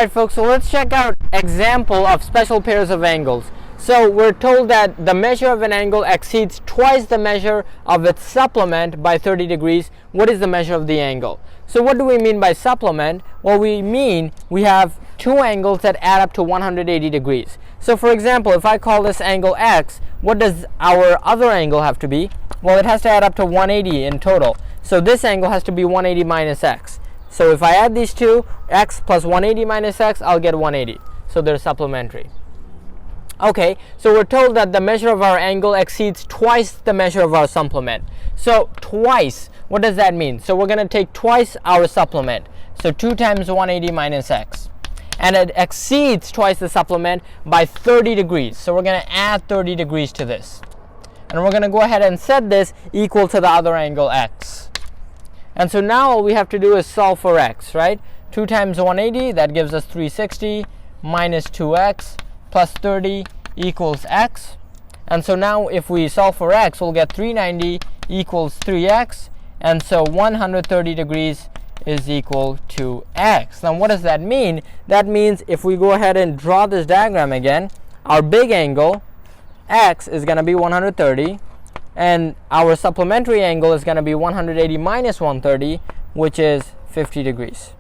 Alright folks, so let's check out example of special pairs of angles. So we're told that the measure of an angle exceeds twice the measure of its supplement by 30 degrees. What is the measure of the angle? So what do we mean by supplement? Well, we mean we have two angles that add up to 180 degrees. So for example, if I call this angle x, what does our other angle have to be? Well, it has to add up to 180 in total. So this angle has to be 180 minus x. So if I add these two, x plus 180 minus x, I'll get 180. So they're supplementary. Okay, so we're told that the measure of our angle exceeds twice the measure of our supplement. So twice, what does that mean? So we're going to take twice our supplement. So 2 times 180 minus x. And it exceeds twice the supplement by 30 degrees. So we're going to add 30 degrees to this. And we're going to go ahead and set this equal to the other angle x. And so now all we have to do is solve for x, right? 2 times 180, that gives us 360, minus 2x, plus 30 equals x. And so now if we solve for x, we'll get 390 equals 3x. And so 130 degrees is equal to x. Now what does that mean? That means if we go ahead and draw this diagram again, our big angle, x, is going to be 130. And our supplementary angle is going to be 180 minus 130, which is 50 degrees.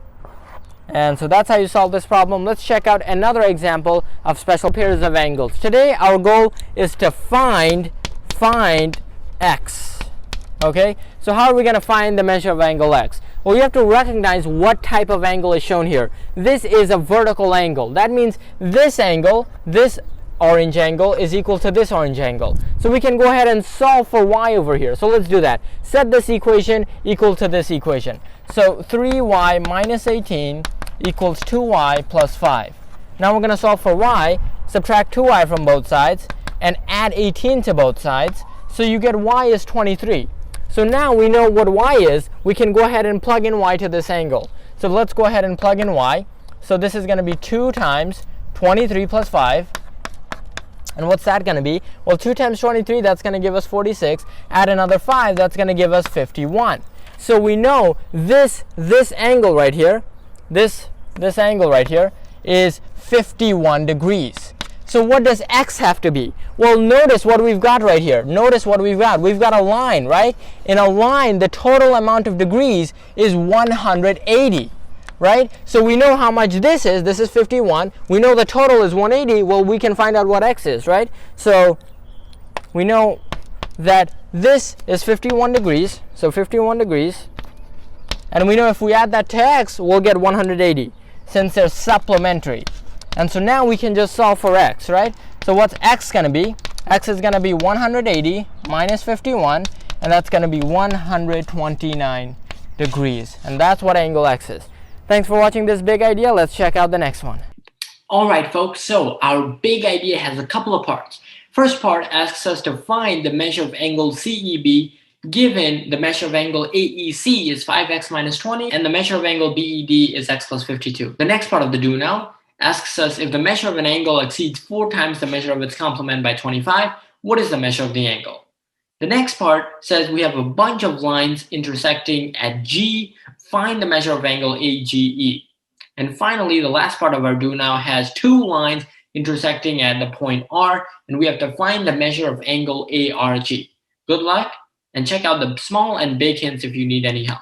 And so that's how you solve this problem. Let's check out another example of special pairs of angles. Today our goal is to find x. Okay, so how are we going to find the measure of angle x? Well, you have to recognize what type of angle is shown here. This is a vertical angle. That means this angle, this orange angle, is equal to this orange angle. So we can go ahead and solve for y over here. So let's do that. Set this equation equal to this equation. So 3y minus 18 equals 2y plus 5. Now we're going to solve for y, subtract 2y from both sides, and add 18 to both sides. So you get y is 23. So now we know what y is. We can go ahead and plug in y to this angle. So let's go ahead and plug in y. So this is going to be 2 times 23 plus 5. And what's that going to be? Well, 2 times 23, that's going to give us 46. Add another 5, that's going to give us 51. So we know this angle right here, this angle right here is 51 degrees. So what does x have to be? Well, notice what we've got right here. Notice what we've got. We've got a line, right? In a line, the total amount of degrees is 180. Right? So we know how much this is. This is 51. We know the total is 180. Well, we can find out what x is, right? So we know that this is 51 degrees. So 51 degrees. And we know if we add that to x, we'll get 180 since they're supplementary. And so now we can just solve for x, right? So what's x going to be? X is going to be 180 minus 51. And that's going to be 129 degrees. And that's what angle x is. Thanks for watching this big idea. Let's check out the next one. Alright folks, so our big idea has a couple of parts. First part asks us to find the measure of angle CEB given the measure of angle AEC is 5x minus 20 and the measure of angle BED is x plus 52. The next part of the do now asks us if the measure of an angle exceeds 4 times the measure of its complement by 25, what is the measure of the angle? The next part says we have a bunch of lines intersecting at G. Find the measure of angle AGE. And finally, the last part of our do now has 2 lines intersecting at the point R, and we have to find the measure of angle ARG. Good luck, and check out the small and big hints if you need any help.